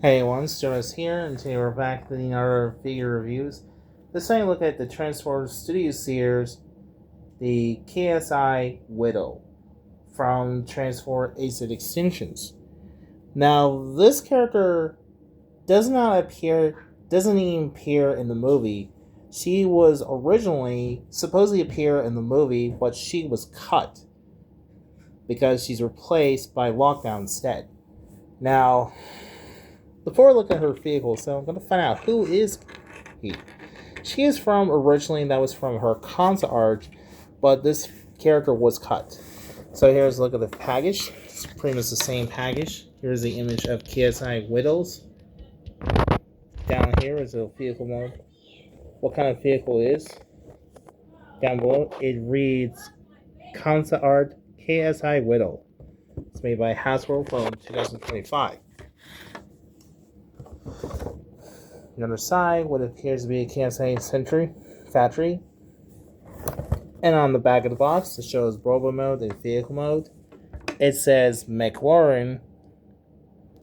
Hey everyone, Stuart here, and today we're back with another figure reviews. This time, look at the Transformers Studio series, the KSI Widow from Transformers Ace Extensions. Now, this character doesn't even appear in the movie. She was originally supposedly appear in the movie, but she was cut because she's replaced by Lockdown instead. Now, before I look at her vehicle, so I'm going to find out who is he. She is from originally, that was from her concept art, but this character was cut. So here's a look at the package. It's pretty much the same package. Here's the image of KSI Widows. Down here is a vehicle mode. What kind of vehicle it is? Down below it reads concept art KSI Widow. It's made by Hasbro from 2025. The other side, what appears to be a KSI Century factory. And on the back of the box, it shows Robo mode and vehicle mode. It says McLaurin.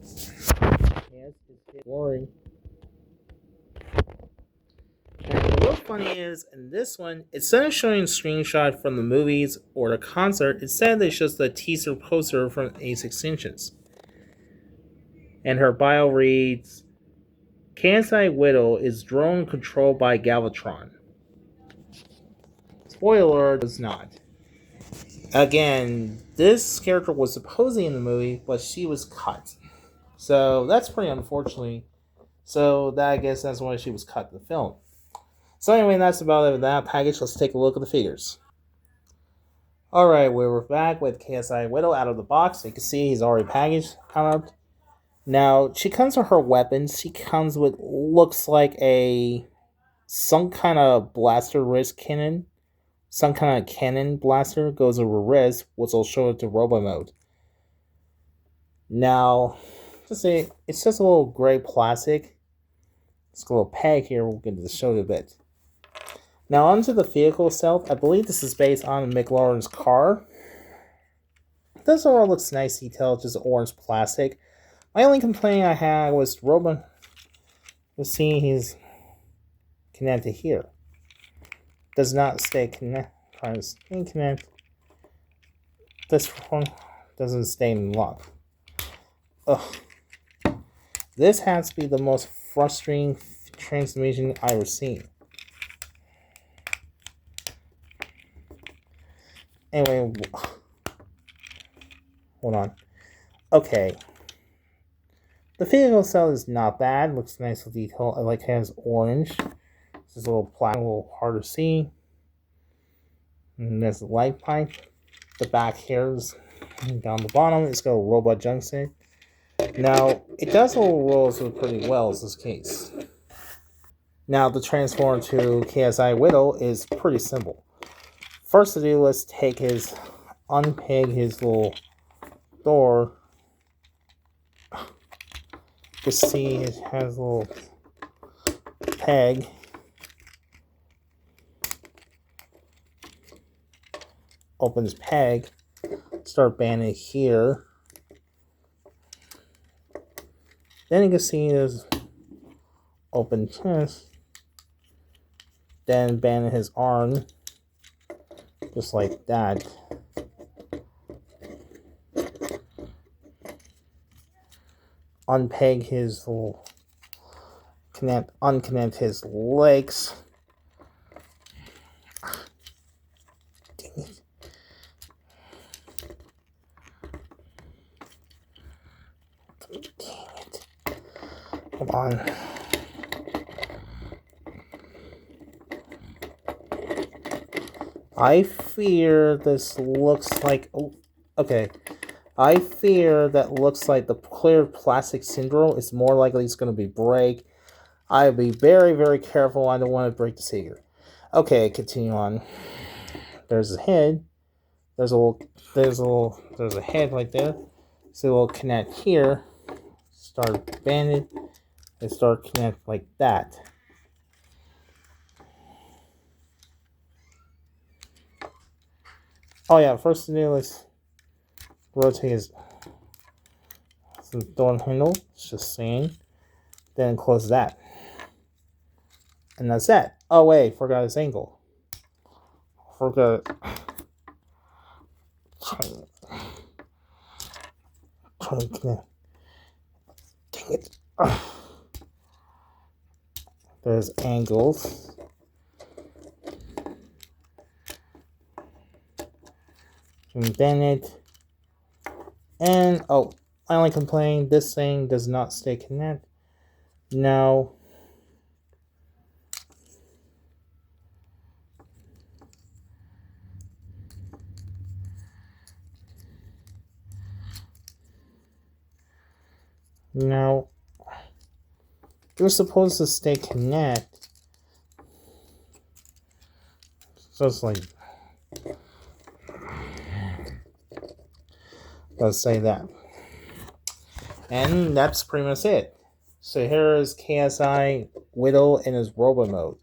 Yes, it's McLaurin. And what's funny is, in this one, instead of showing a screenshot from the movies or the concert, instead they shows the teaser poster from Ace Extensions. And her bio reads, KSI Widow is drone controlled by Galvatron. Spoiler, does not. Again, this character was supposedly in the movie, but she was cut. So that's pretty unfortunately. So that I guess that's why she was cut in the film. So anyway, that's about it with that package. Let's take a look at the figures. Alright, we're back with KSI Widow out of the box. You can see he's already packaged out. Now, she comes with her weapons. She comes with, looks like some kind of blaster wrist cannon. Some kind of cannon blaster goes over wrist, which will show it to Robo mode. Now, just say it's just a little gray plastic. It's a little peg here. We'll get to show you a bit. Now, onto the vehicle itself. I believe this is based on McLaurin's car. This overall looks nice detailed, just orange plastic. My only complaint I had was Robo. Let's see, he's connected here. Does not stay connect. Trying to stay connect. This one doesn't stay in lock. Ugh. This has to be the most frustrating transformation I've ever seen. Anyway, hold on. Okay. The vehicle itself is not bad. Looks nice with detail. I like it has orange. This is a little black, a little hard to see. And there's the light pipe. The back here is down the bottom. It's got a robot junction. Now, it does all rolls pretty well in this case. Now, the transform to KSI Widow is pretty simple. First to do, let's unpeg his little door. You see it has a little peg. Open his peg. Start banding here. Then you can see his open chest. Then band his arm. Just like that. Unpeg his little unconnect his legs. Dang it. Dang it. Hold on. I fear this looks like... Oh, okay. I fear that looks like the clear plastic syndrome is more likely it's going to be break. I'll be very, very careful. I don't want to break the figure. Okay, continue on. There's a head. There's a head right there. So we'll connect here. Start banded. And start connect like that. Oh yeah, first to do is rotate his door handle. It's just saying. Then close that. And that's that. Oh wait, forgot his angle. Forgot. Dang it. There's angles. And then it. And oh, I only complain this thing does not stay connected. No. No. You're supposed to stay connected. So it's like, let's say that. And that's pretty much it. So here is Ksi Widow in his robo mode.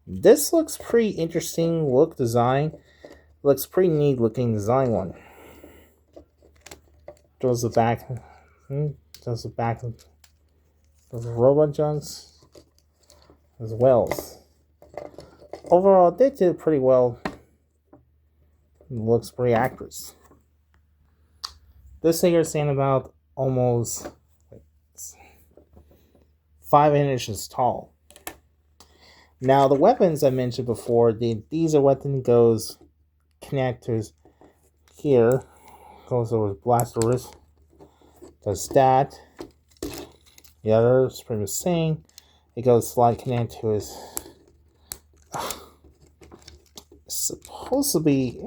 This looks pretty interesting look design. Looks pretty neat looking design one. Does the back does the back of the robot junks as well. Overall they did pretty well. It looks pretty accurate. This figure is standing about almost 5 inches tall. Now the weapons I mentioned before, these are weapon goes connectors here. Goes over blaster wrist. Does that. The other is pretty much same. It goes slide connect to his. It's supposed to be.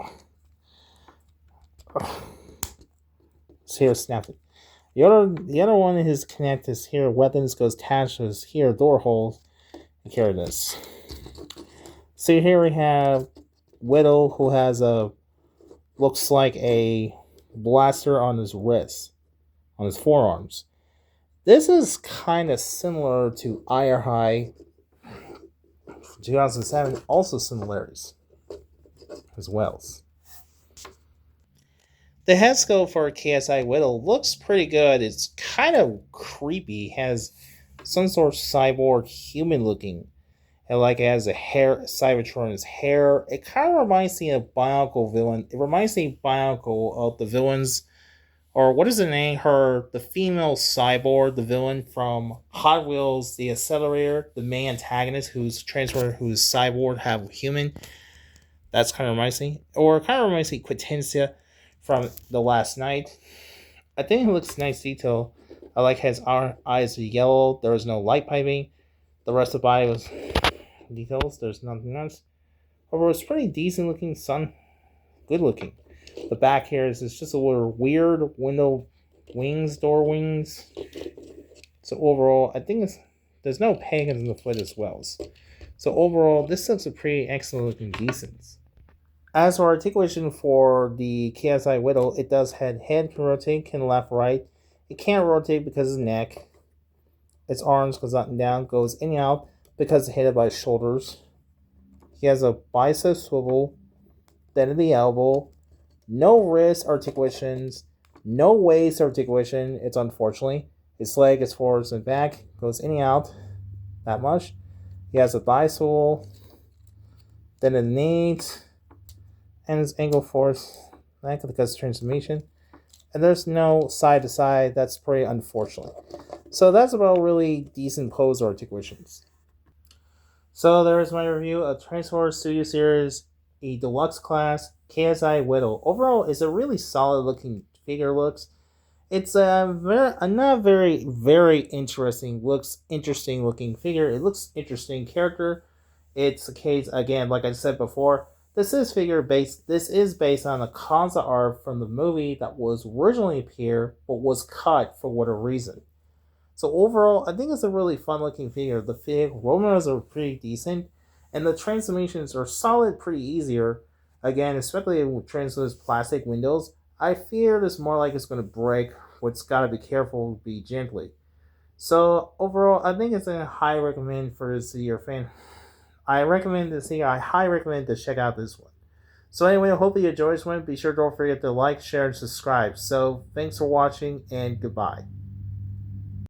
It's here snapping. The other one is connect is here. Weapons goes attached to his here door holes. And carry this. So here we have Widow who has a looks like a blaster on his wrist, on his forearms. This is kind of similar to Iron High 2007, also similarities as well. The head sculpt for Ksi Widow looks pretty good. It's kind of creepy. Has some sort of cyborg human looking. And like it has a hair, Cybertron in his hair. It kind of reminds me of Bionicle villain. It reminds me of Bionicle of the villains, or what is the name? The female cyborg, the villain from Hot Wheels, the Accelerator, the main antagonist who's transferred, who's cyborg, have human. That's kind of reminds me, or kind of reminds me of Quintensia from The Last Night. I think it looks nice detail. I like his eyes are yellow. There is no light piping. The rest of the body was details. There's nothing else. However, it's pretty decent looking, good looking. The back here is just a little weird window wings, door wings. So overall, I think there's no pagans in the foot as well. So overall, this looks a pretty excellent looking decent. As for articulation for the Ksi Widow, it does head can rotate, can left, right. It can't rotate because of the neck. Its arms goes up and down, goes in and out because it's hit by his shoulders. He has a bicep swivel, then at the elbow. No wrist articulations, no waist articulation. It's unfortunately. His leg is forwards and back, goes in and out. That much. He has a thigh swivel, then a knees, and his ankle force back because of transformation. And there's no side to side. That's pretty unfortunate. So that's about really decent pose articulations. So there's my review of Transformers Studio Series, a deluxe class, Ksi Widow. Overall, it's a really solid looking figure looks. It's a not very interesting looking figure. It looks interesting character. It's a case again, like I said before. This is based on a concept art from the movie that was originally appeared but was cut for whatever reason. So overall, I think it's a really fun looking figure. The Romans are pretty decent, and the transformations are solid, pretty easier. Again, especially with translucent plastic windows, I fear this more like it's going to break. What's got to be careful, be gently. So overall, I think it's a high recommend for this year fan. I highly recommend to check out this one. So anyway, I hope you enjoyed this one. Be sure to don't forget to like, share, and subscribe. So thanks for watching, and goodbye.